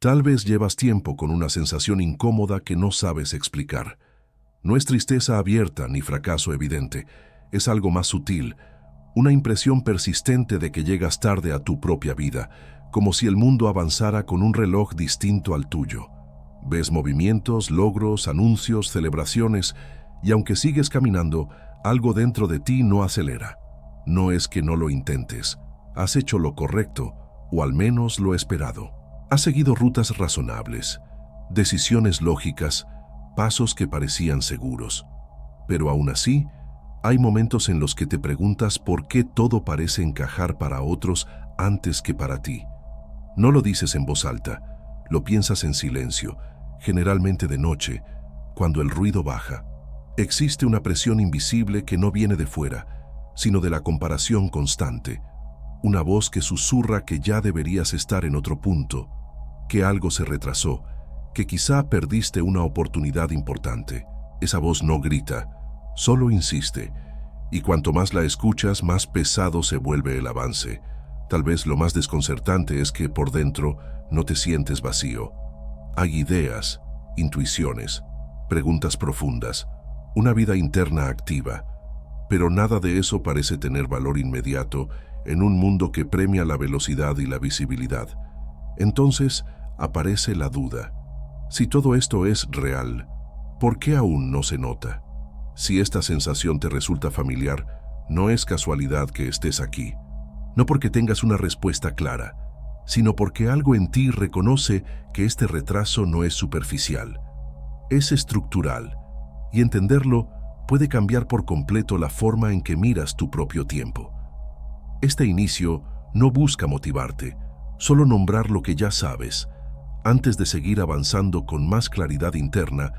Tal vez llevas tiempo con una sensación incómoda que no sabes explicar. No es tristeza abierta ni fracaso evidente, es algo más sutil, una impresión persistente de que llegas tarde a tu propia vida, como si el mundo avanzara con un reloj distinto al tuyo. Ves movimientos, logros, anuncios, celebraciones, y aunque sigues caminando, algo dentro de ti no acelera. No es que no lo intentes, has hecho lo correcto, o al menos lo esperado. Has seguido rutas razonables, decisiones lógicas, pasos que parecían seguros. Pero aún así, hay momentos en los que te preguntas por qué todo parece encajar para otros antes que para ti. No lo dices en voz alta, lo piensas en silencio, generalmente de noche, cuando el ruido baja. Existe una presión invisible que no viene de fuera, sino de la comparación constante. Una voz que susurra que ya deberías estar en otro punto, que algo se retrasó, que quizá perdiste una oportunidad importante. Esa voz no grita, solo insiste, y cuanto más la escuchas, más pesado se vuelve el avance. Tal vez lo más desconcertante es que por dentro no te sientes vacío. Hay ideas, intuiciones, preguntas profundas, una vida interna activa, pero nada de eso parece tener valor inmediato en un mundo que premia la velocidad y la visibilidad. Entonces aparece la duda. Si todo esto es real, ¿por qué aún no se nota? Si esta sensación te resulta familiar, no es casualidad que estés aquí. No porque tengas una respuesta clara, sino porque algo en ti reconoce que este retraso no es superficial, es estructural, y entenderlo puede cambiar por completo la forma en que miras tu propio tiempo. Este inicio no busca motivarte, solo nombrar lo que ya sabes, antes de seguir avanzando con más claridad interna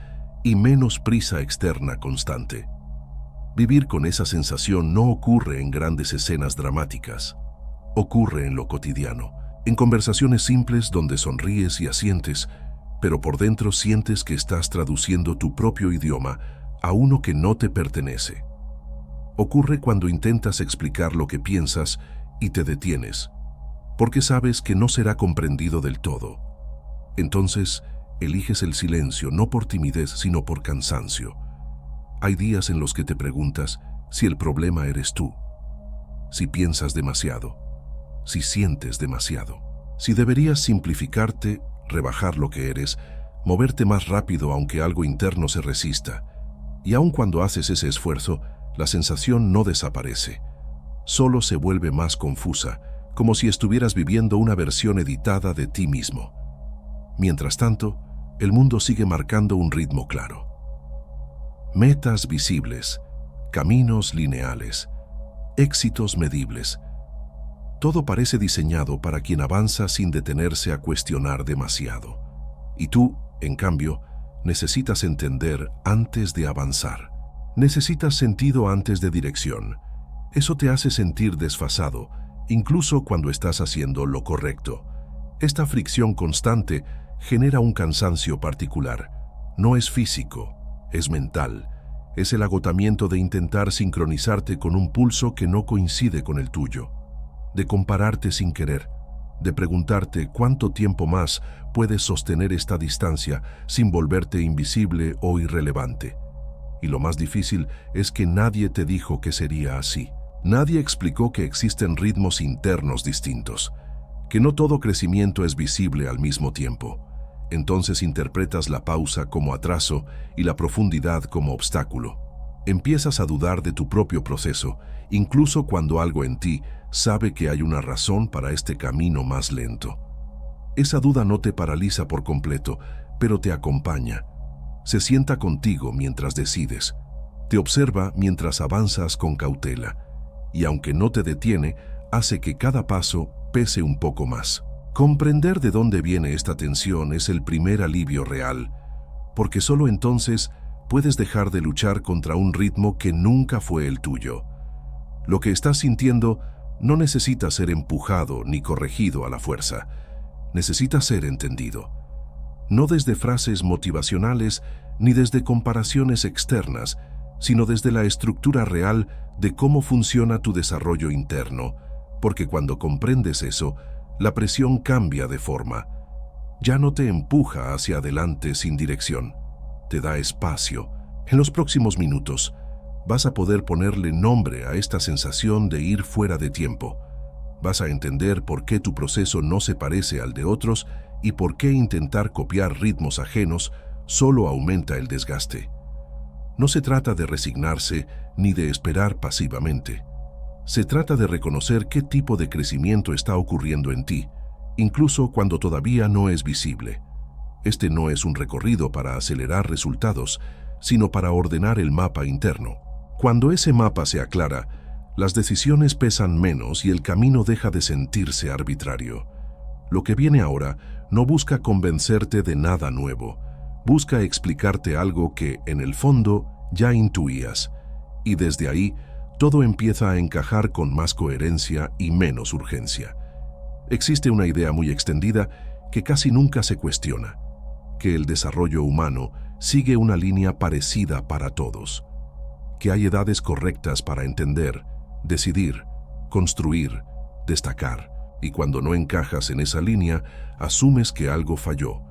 y menos prisa externa constante. Vivir con esa sensación no ocurre en grandes escenas dramáticas. Ocurre en lo cotidiano, en conversaciones simples donde sonríes y asientes, pero por dentro sientes que estás traduciendo tu propio idioma a uno que no te pertenece. Ocurre cuando intentas explicar lo que piensas y te detienes, porque sabes que no será comprendido del todo. Entonces, eliges el silencio no por timidez, sino por cansancio. Hay días en los que te preguntas si el problema eres tú, si piensas demasiado, si sientes demasiado, si deberías simplificarte, rebajar lo que eres, moverte más rápido aunque algo interno se resista. Y aun cuando haces ese esfuerzo, la sensación no desaparece. Solo se vuelve más confusa, como si estuvieras viviendo una versión editada de ti mismo. Mientras tanto, el mundo sigue marcando un ritmo claro. Metas visibles, caminos lineales, éxitos medibles. Todo parece diseñado para quien avanza sin detenerse a cuestionar demasiado. Y tú, en cambio, necesitas entender antes de avanzar. Necesitas sentido antes de dirección. Eso te hace sentir desfasado, incluso cuando estás haciendo lo correcto. Esta fricción constante genera un cansancio particular. No es físico, es mental. Es el agotamiento de intentar sincronizarte con un pulso que no coincide con el tuyo, de compararte sin querer, de preguntarte cuánto tiempo más puedes sostener esta distancia sin volverte invisible o irrelevante. Y lo más difícil es que nadie te dijo que sería así. Nadie explicó que existen ritmos internos distintos, que no todo crecimiento es visible al mismo tiempo. Entonces interpretas la pausa como atraso y la profundidad como obstáculo. Empiezas a dudar de tu propio proceso, incluso cuando algo en ti sabe que hay una razón para este camino más lento. Esa duda no te paraliza por completo, pero te acompaña. Se sienta contigo mientras decides, te observa mientras avanzas con cautela, y aunque no te detiene, hace que cada paso pese un poco más. Comprender de dónde viene esta tensión es el primer alivio real, porque solo entonces puedes dejar de luchar contra un ritmo que nunca fue el tuyo. Lo que estás sintiendo no necesita ser empujado ni corregido a la fuerza, necesita ser entendido. No desde frases motivacionales ni desde comparaciones externas, sino desde la estructura real de cómo funciona tu desarrollo interno, porque cuando comprendes eso, la presión cambia de forma. Ya no te empuja hacia adelante sin dirección, te da espacio. En los próximos minutos, vas a poder ponerle nombre a esta sensación de ir fuera de tiempo. Vas a entender por qué tu proceso no se parece al de otros y por qué intentar copiar ritmos ajenos solo aumenta el desgaste. No se trata de resignarse ni de esperar pasivamente. Se trata de reconocer qué tipo de crecimiento está ocurriendo en ti, incluso cuando todavía no es visible. Este no es un recorrido para acelerar resultados, sino para ordenar el mapa interno. Cuando ese mapa se aclara, las decisiones pesan menos y el camino deja de sentirse arbitrario. Lo que viene ahora no busca convencerte de nada nuevo, busca explicarte algo que, en el fondo, ya intuías, y desde ahí todo empieza a encajar con más coherencia y menos urgencia. Existe una idea muy extendida que casi nunca se cuestiona, que el desarrollo humano sigue una línea parecida para todos, que hay edades correctas para entender, decidir, construir, destacar, y cuando no encajas en esa línea, asumes que algo falló.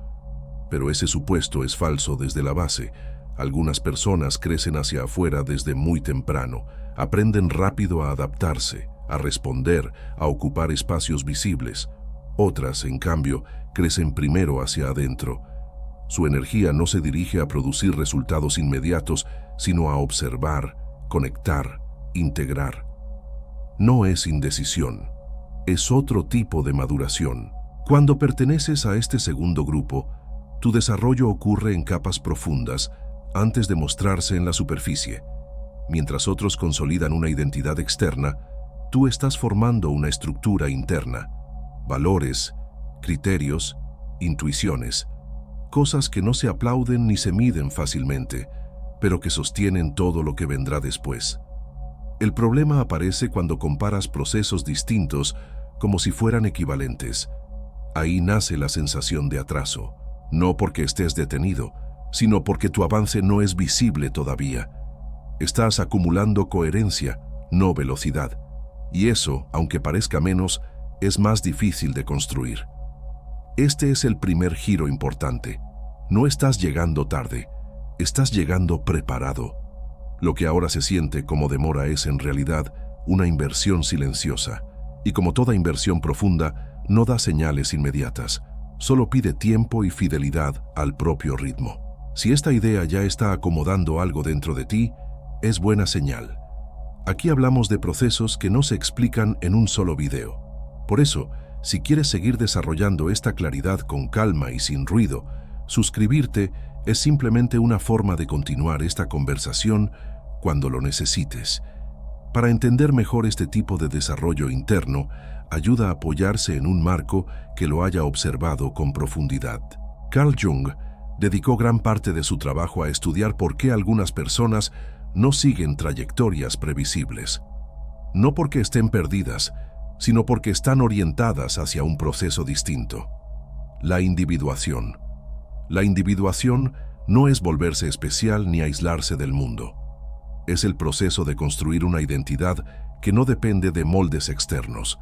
Pero ese supuesto es falso desde la base. Algunas personas crecen hacia afuera desde muy temprano, aprenden rápido a adaptarse, a responder, a ocupar espacios visibles. Otras, en cambio, crecen primero hacia adentro. Su energía no se dirige a producir resultados inmediatos, sino a observar, conectar, integrar. No es indecisión, es otro tipo de maduración. Cuando perteneces a este segundo grupo, tu desarrollo ocurre en capas profundas antes de mostrarse en la superficie. Mientras otros consolidan una identidad externa, tú estás formando una estructura interna, valores, criterios, intuiciones, cosas que no se aplauden ni se miden fácilmente, pero que sostienen todo lo que vendrá después. El problema aparece cuando comparas procesos distintos como si fueran equivalentes. Ahí nace la sensación de atraso, no porque estés detenido, sino porque tu avance no es visible todavía. Estás acumulando coherencia, no velocidad, y eso, aunque parezca menos, es más difícil de construir. Este es el primer giro importante. No estás llegando tarde, estás llegando preparado. Lo que ahora se siente como demora es en realidad una inversión silenciosa, y como toda inversión profunda, no da señales inmediatas, solo pide tiempo y fidelidad al propio ritmo. Si esta idea ya está acomodando algo dentro de ti, es buena señal. Aquí hablamos de procesos que no se explican en un solo video. Por eso, si quieres seguir desarrollando esta claridad con calma y sin ruido, suscribirte es simplemente una forma de continuar esta conversación cuando lo necesites. Para entender mejor este tipo de desarrollo interno, ayuda a apoyarse en un marco que lo haya observado con profundidad. Carl Jung dedicó gran parte de su trabajo a estudiar por qué algunas personas no siguen trayectorias previsibles. No porque estén perdidas, sino porque están orientadas hacia un proceso distinto. La individuación. La individuación no es volverse especial ni aislarse del mundo. Es el proceso de construir una identidad que no depende de moldes externos.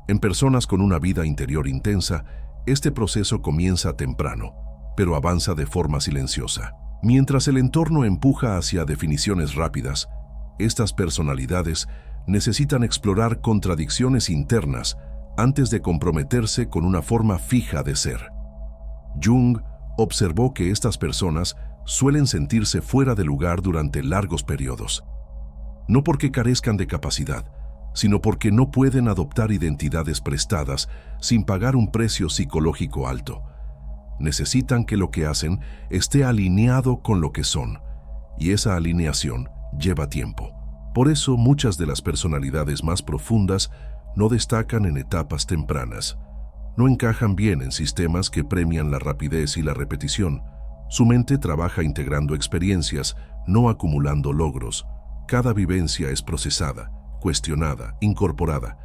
En personas con una vida interior intensa, este proceso comienza temprano, pero avanza de forma silenciosa. Mientras el entorno empuja hacia definiciones rápidas, estas personalidades necesitan explorar contradicciones internas antes de comprometerse con una forma fija de ser. Jung observó que estas personas suelen sentirse fuera de lugar durante largos periodos, no porque carezcan de capacidad, sino porque no pueden adoptar identidades prestadas sin pagar un precio psicológico alto. Necesitan que lo que hacen esté alineado con lo que son, y esa alineación lleva tiempo. Por eso muchas de las personalidades más profundas no destacan en etapas tempranas. No encajan bien en sistemas que premian la rapidez y la repetición. Su mente trabaja integrando experiencias, no acumulando logros. Cada vivencia es procesada, cuestionada, incorporada.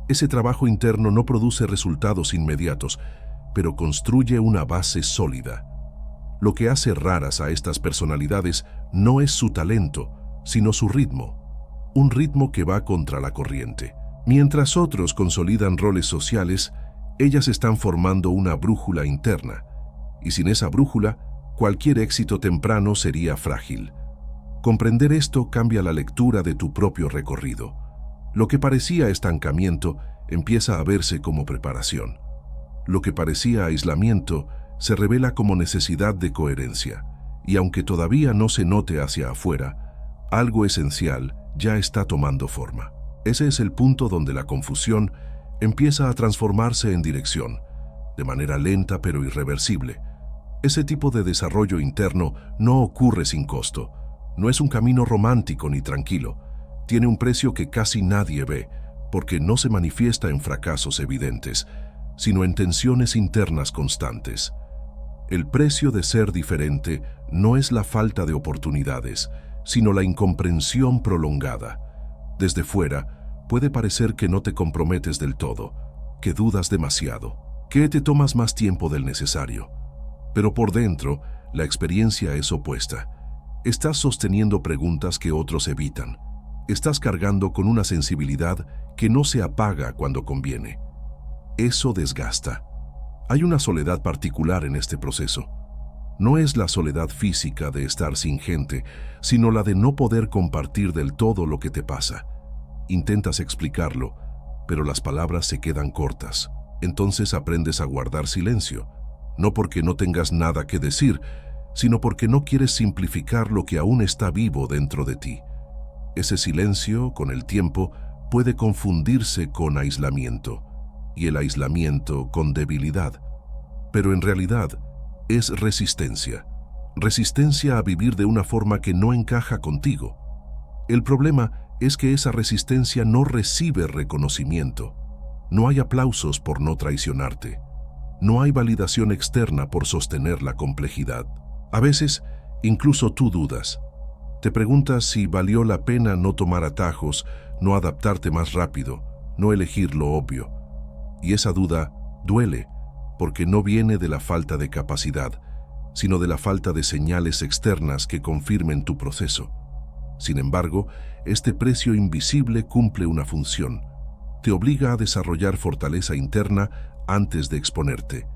Ese trabajo interno no produce resultados inmediatos, pero construye una base sólida. Lo que hace raras a estas personalidades no es su talento, sino su ritmo. Un ritmo que va contra la corriente. Mientras otros consolidan roles sociales, Ellas están formando una brújula interna, y sin esa brújula, cualquier éxito temprano sería frágil. Comprender esto cambia la lectura de tu propio recorrido. Lo que parecía estancamiento empieza a verse como preparación. Lo que parecía aislamiento se revela como necesidad de coherencia, y aunque todavía no se note hacia afuera, algo esencial ya está tomando forma. Ese es el punto donde la confusión empieza a transformarse en dirección, de manera lenta pero irreversible. Ese tipo de desarrollo interno no ocurre sin costo. No es un camino romántico ni tranquilo. Tiene un precio que casi nadie ve, porque no se manifiesta en fracasos evidentes, sino en tensiones internas constantes. El precio de ser diferente no es la falta de oportunidades, sino la incomprensión prolongada. Desde fuera, puede parecer que no te comprometes del todo, que dudas demasiado, que te tomas más tiempo del necesario. Pero por dentro, la experiencia es opuesta. Estás sosteniendo preguntas que otros evitan. Estás cargando con una sensibilidad que no se apaga cuando conviene. Eso desgasta. Hay una soledad particular en este proceso. No es la soledad física de estar sin gente, sino la de no poder compartir del todo lo que te pasa. Intentas explicarlo, pero las palabras se quedan cortas. Entonces aprendes a guardar silencio, no porque no tengas nada que decir, sino porque no quieres simplificar lo que aún está vivo dentro de ti. Ese silencio, con el tiempo, puede confundirse con aislamiento, y el aislamiento con debilidad. Pero en realidad es resistencia. Resistencia a vivir de una forma que no encaja contigo. El problema es que esa resistencia no recibe reconocimiento. No hay aplausos por no traicionarte. No hay validación externa por sostener la complejidad. A veces, incluso tú dudas. Te preguntas si valió la pena no tomar atajos, no adaptarte más rápido, no elegir lo obvio. Y esa duda duele, porque no viene de la falta de capacidad, sino de la falta de señales externas que confirmen tu proceso. Sin embargo, este precio invisible cumple una función. Te obliga a desarrollar fortaleza interna antes de exponerte.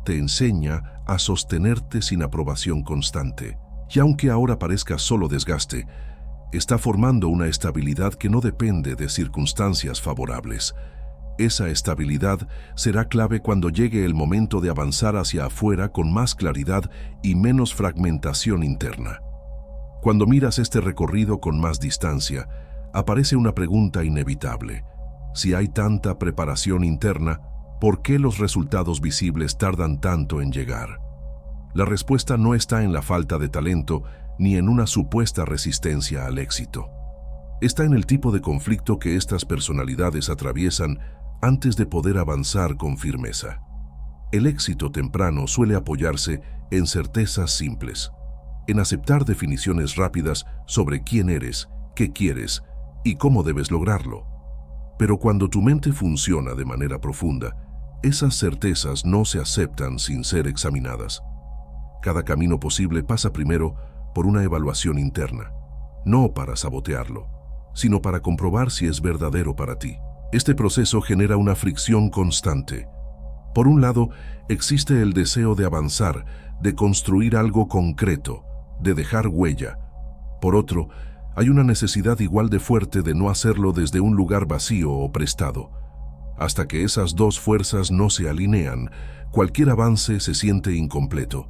Te enseña a sostenerte sin aprobación constante. Y aunque ahora parezca solo desgaste, está formando una estabilidad que no depende de circunstancias favorables. Esa estabilidad será clave cuando llegue el momento de avanzar hacia afuera con más claridad y menos fragmentación interna. Cuando miras este recorrido con más distancia, aparece una pregunta inevitable. Si hay tanta preparación interna, ¿por qué los resultados visibles tardan tanto en llegar? La respuesta no está en la falta de talento ni en una supuesta resistencia al éxito. Está en el tipo de conflicto que estas personalidades atraviesan antes de poder avanzar con firmeza. El éxito temprano suele apoyarse en certezas simples, en aceptar definiciones rápidas sobre quién eres, qué quieres y cómo debes lograrlo. Pero cuando tu mente funciona de manera profunda, esas certezas no se aceptan sin ser examinadas. Cada camino posible pasa primero por una evaluación interna, no para sabotearlo, sino para comprobar si es verdadero para ti. Este proceso genera una fricción constante. Por un lado, existe el deseo de avanzar, de construir algo concreto, de dejar huella. Por otro, hay una necesidad igual de fuerte de no hacerlo desde un lugar vacío o prestado. Hasta que esas dos fuerzas no se alinean, cualquier avance se siente incompleto.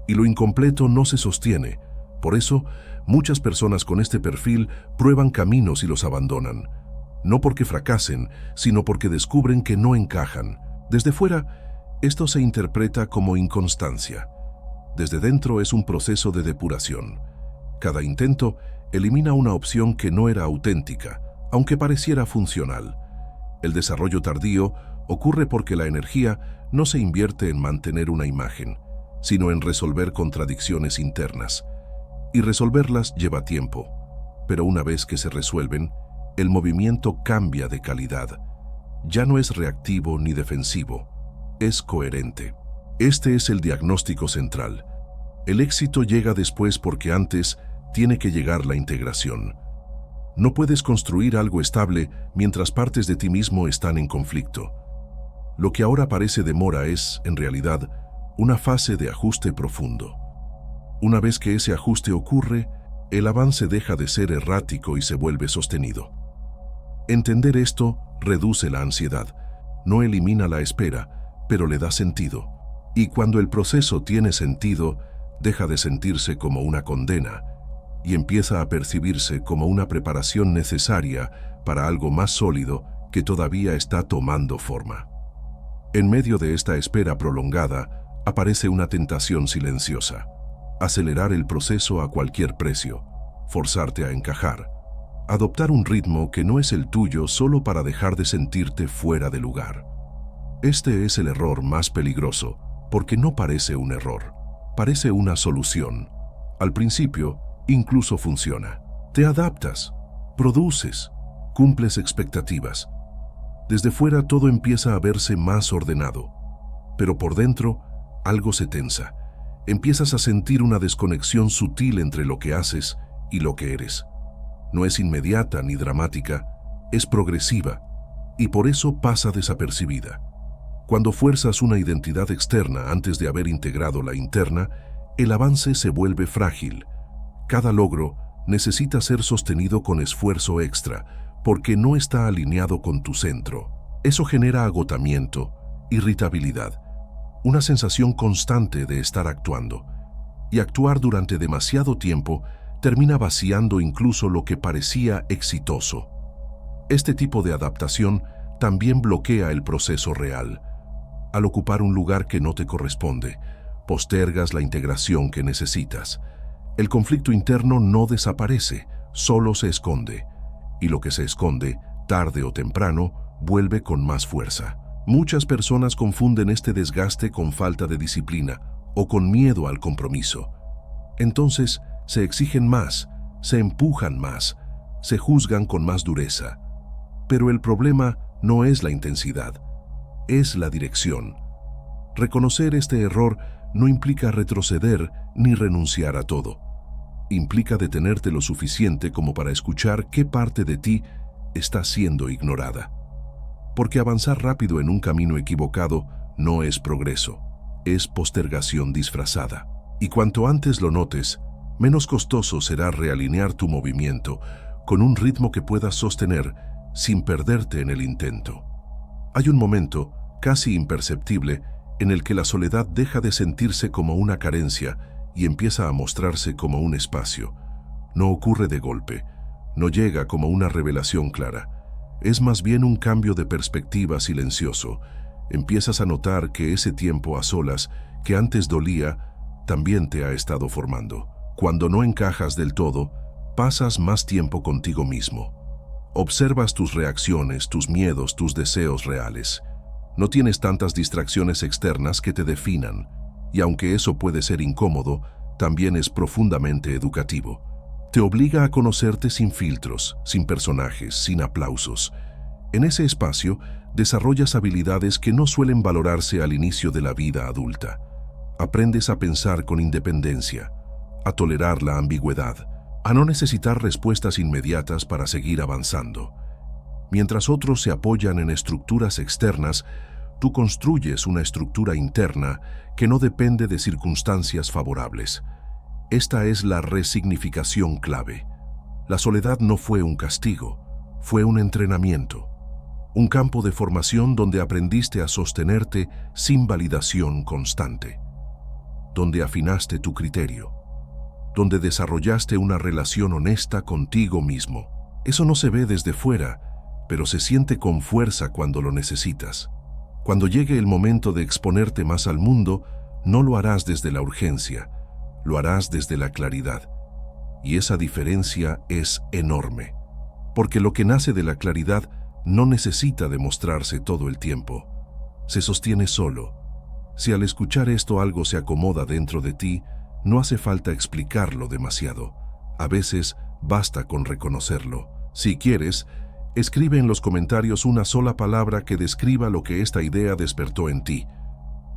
Y lo incompleto no se sostiene. Por eso, muchas personas con este perfil prueban caminos y los abandonan. No porque fracasen, sino porque descubren que no encajan. Desde fuera, esto se interpreta como inconstancia. Desde dentro es un proceso de depuración. Cada intento elimina una opción que no era auténtica, aunque pareciera funcional. El desarrollo tardío ocurre porque la energía no se invierte en mantener una imagen, sino en resolver contradicciones internas. Y resolverlas lleva tiempo, pero una vez que se resuelven, el movimiento cambia de calidad. Ya no es reactivo ni defensivo, es coherente. Este es el diagnóstico central. El éxito llega después porque antes tiene que llegar la integración. No puedes construir algo estable mientras partes de ti mismo están en conflicto. Lo que ahora parece demora es, en realidad, una fase de ajuste profundo. Una vez que ese ajuste ocurre, el avance deja de ser errático y se vuelve sostenido. Entender esto reduce la ansiedad, no elimina la espera, pero le da sentido. Y cuando el proceso tiene sentido, deja de sentirse como una condena y empieza a percibirse como una preparación necesaria para algo más sólido que todavía está tomando forma. En medio de esta espera prolongada, aparece una tentación silenciosa: acelerar el proceso a cualquier precio, forzarte a encajar, adoptar un ritmo que no es el tuyo solo para dejar de sentirte fuera de lugar. Este es el error más peligroso, porque no parece un error, parece una solución. Al principio, incluso funciona. Te adaptas, produces, cumples expectativas. Desde fuera todo empieza a verse más ordenado, pero por dentro algo se tensa. Empiezas a sentir una desconexión sutil entre lo que haces y lo que eres. No es inmediata ni dramática, es progresiva, y por eso pasa desapercibida. Cuando fuerzas una identidad externa antes de haber integrado la interna, el avance se vuelve frágil. Cada logro necesita ser sostenido con esfuerzo extra, porque no está alineado con tu centro. Eso genera agotamiento, irritabilidad, una sensación constante de estar actuando. Y actuar durante demasiado tiempo termina vaciando incluso lo que parecía exitoso. Este tipo de adaptación también bloquea el proceso real. Al ocupar un lugar que no te corresponde, postergas la integración que necesitas. El conflicto interno no desaparece, solo se esconde. Y lo que se esconde, tarde o temprano, vuelve con más fuerza. Muchas personas confunden este desgaste con falta de disciplina o con miedo al compromiso. Entonces, se exigen más, se empujan más, se juzgan con más dureza. Pero el problema no es la intensidad, es la dirección. Reconocer este error no implica retroceder ni renunciar a todo. Implica detenerte lo suficiente como para escuchar qué parte de ti está siendo ignorada. Porque avanzar rápido en un camino equivocado no es progreso, es postergación disfrazada. Y cuanto antes lo notes, menos costoso será realinear tu movimiento con un ritmo que puedas sostener sin perderte en el intento. Hay un momento, casi imperceptible, en el que la soledad deja de sentirse como una carencia y empieza a mostrarse como un espacio. No ocurre de golpe, no llega como una revelación clara. Es más bien un cambio de perspectiva silencioso. Empiezas a notar que ese tiempo a solas, que antes dolía, también te ha estado formando. Cuando no encajas del todo, pasas más tiempo contigo mismo. Observas tus reacciones, tus miedos, tus deseos reales. No tienes tantas distracciones externas que te definan, y aunque eso puede ser incómodo, también es profundamente educativo. Te obliga a conocerte sin filtros, sin personajes, sin aplausos. En ese espacio, desarrollas habilidades que no suelen valorarse al inicio de la vida adulta. Aprendes a pensar con independencia, a tolerar la ambigüedad, a no necesitar respuestas inmediatas para seguir avanzando. Mientras otros se apoyan en estructuras externas, tú construyes una estructura interna que no depende de circunstancias favorables. Esta es la resignificación clave. La soledad no fue un castigo, fue un entrenamiento. Un campo de formación donde aprendiste a sostenerte sin validación constante. Donde afinaste tu criterio. Donde desarrollaste una relación honesta contigo mismo. Eso no se ve desde fuera, pero se siente con fuerza cuando lo necesitas. Cuando llegue el momento de exponerte más al mundo, no lo harás desde la urgencia, lo harás desde la claridad. Y esa diferencia es enorme, porque lo que nace de la claridad no necesita demostrarse todo el tiempo. Se sostiene solo. Si al escuchar esto algo se acomoda dentro de ti, no hace falta explicarlo demasiado. A veces basta con reconocerlo. Si quieres, escribe en los comentarios una sola palabra que describa lo que esta idea despertó en ti.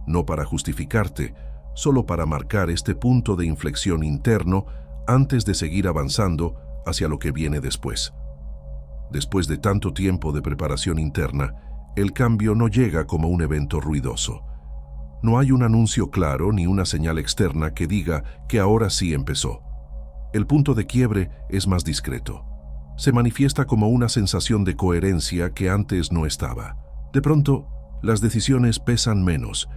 No para justificarte, solo para marcar este punto de inflexión interno antes de seguir avanzando hacia lo que viene después. Después de tanto tiempo de preparación interna, El cambio no llega como un evento ruidoso. No hay un anuncio claro ni una señal externa que diga que ahora sí empezó. El punto de quiebre es más discreto. Se manifiesta como una sensación de coherencia que antes no estaba. De pronto, las decisiones pesan menos,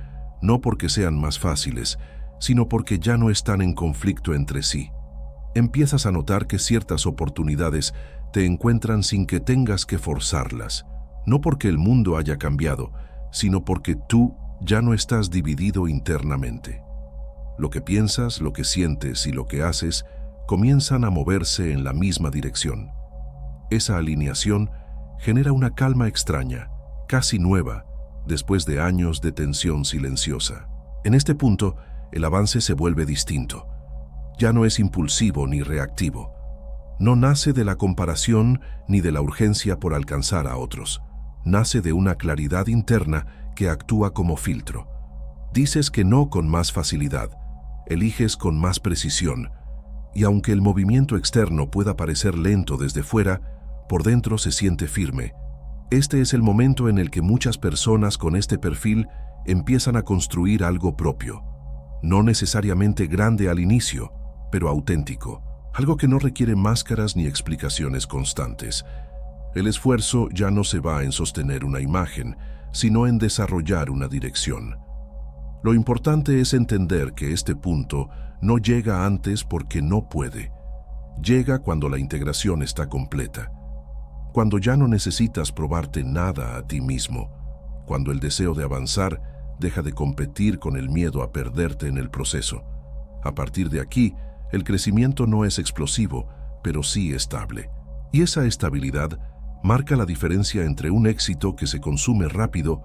no porque sean más fáciles, sino porque ya no están en conflicto entre sí. Empiezas a notar que ciertas oportunidades te encuentran sin que tengas que forzarlas, no porque el mundo haya cambiado, sino porque tú ya no estás dividido internamente. Lo que piensas, lo que sientes y lo que haces comienzan a moverse en la misma dirección. Esa alineación genera una calma extraña, casi nueva, después de años de tensión silenciosa. En este punto, el avance se vuelve distinto. Ya no es impulsivo ni reactivo. No nace de la comparación ni de la urgencia por alcanzar a otros. Nace de una claridad interna que actúa como filtro. Dices que no con más facilidad, eliges con más precisión, y aunque el movimiento externo pueda parecer lento desde fuera, por dentro se siente firme. Este es el momento en el que muchas personas con este perfil empiezan a construir algo propio. No necesariamente grande al inicio, pero auténtico. Algo que no requiere máscaras ni explicaciones constantes. El esfuerzo ya no se va en sostener una imagen, sino en desarrollar una dirección. Lo importante es entender que este punto no llega antes porque no puede. Llega cuando la integración está completa. Cuando ya no necesitas probarte nada a ti mismo. Cuando el deseo de avanzar deja de competir con el miedo a perderte en el proceso. A partir de aquí, el crecimiento no es explosivo, pero sí estable. Y esa estabilidad marca la diferencia entre un éxito que se consume rápido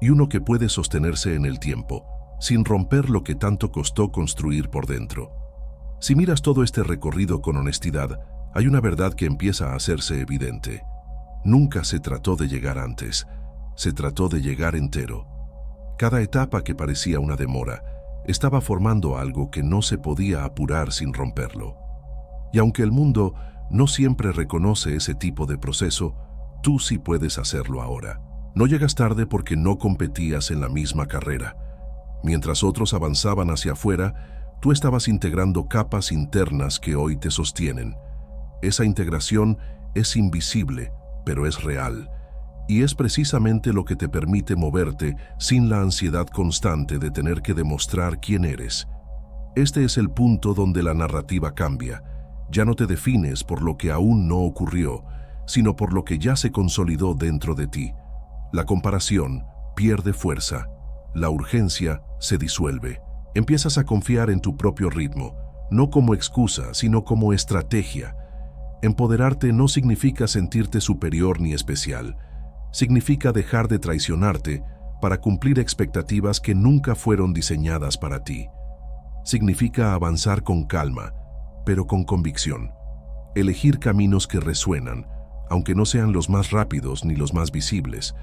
y uno que puede sostenerse en el tiempo, sin romper lo que tanto costó construir por dentro. Si miras todo este recorrido con honestidad, hay una verdad que empieza a hacerse evidente. Nunca se trató de llegar antes, se trató de llegar entero. Cada etapa que parecía una demora estaba formando algo que no se podía apurar sin romperlo. Y aunque el mundo no siempre reconoce ese tipo de proceso, tú sí puedes hacerlo ahora. No llegas tarde porque no competías en la misma carrera. Mientras otros avanzaban hacia afuera, tú estabas integrando capas internas que hoy te sostienen. Esa integración es invisible, pero es real. Y es precisamente lo que te permite moverte sin la ansiedad constante de tener que demostrar quién eres. Este es el punto donde la narrativa cambia. Ya no te defines por lo que aún no ocurrió, sino por lo que ya se consolidó dentro de ti. La comparación pierde fuerza. La urgencia se disuelve. Empiezas a confiar en tu propio ritmo, no como excusa, sino como estrategia. Empoderarte no significa sentirte superior ni especial. Significa dejar de traicionarte para cumplir expectativas que nunca fueron diseñadas para ti. Significa avanzar con calma, pero con convicción. Elegir caminos que resuenan, aunque no sean los más rápidos ni los más visibles.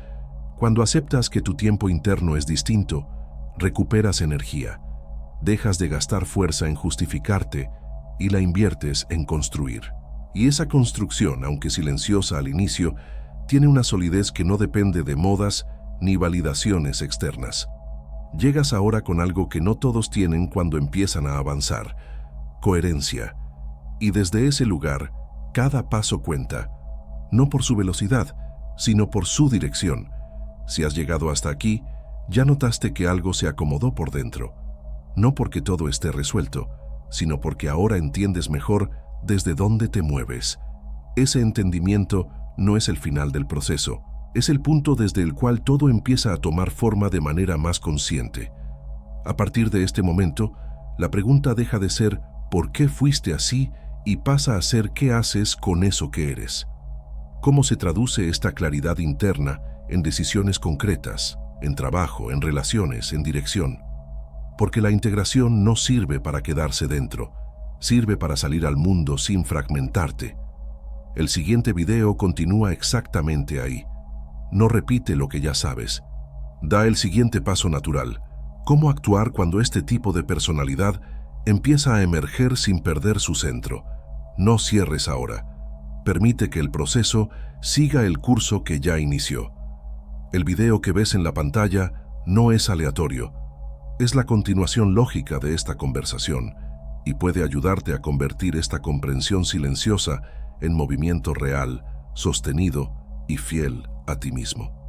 Cuando aceptas que tu tiempo interno es distinto, recuperas energía. Dejas de gastar fuerza en justificarte y la inviertes en construir. Y esa construcción, aunque silenciosa al inicio, tiene una solidez que no depende de modas ni validaciones externas. Llegas ahora con algo que no todos tienen cuando empiezan a avanzar: coherencia. Y desde ese lugar, cada paso cuenta, no por su velocidad, sino por su dirección. Si has llegado hasta aquí, ya notaste que algo se acomodó por dentro. No porque todo esté resuelto, sino porque ahora entiendes mejor desde dónde te mueves. Ese entendimiento no es el final del proceso, es el punto desde el cual todo empieza a tomar forma de manera más consciente. A partir de este momento, la pregunta deja de ser ¿por qué fuiste así? Y pasa a ser ¿qué haces con eso que eres? ¿Cómo se traduce esta claridad interna en decisiones concretas, en trabajo, en relaciones, en dirección? Porque la integración no sirve para quedarse dentro, sirve para salir al mundo sin fragmentarte. El siguiente video continúa exactamente ahí. No repite lo que ya sabes. Da el siguiente paso natural: cómo actuar cuando este tipo de personalidad empieza a emerger sin perder su centro. No cierres ahora. Permite que el proceso siga el curso que ya inició. El video que ves en la pantalla no es aleatorio. Es la continuación lógica de esta conversación y puede ayudarte a convertir esta comprensión silenciosa en movimiento real, sostenido y fiel a ti mismo.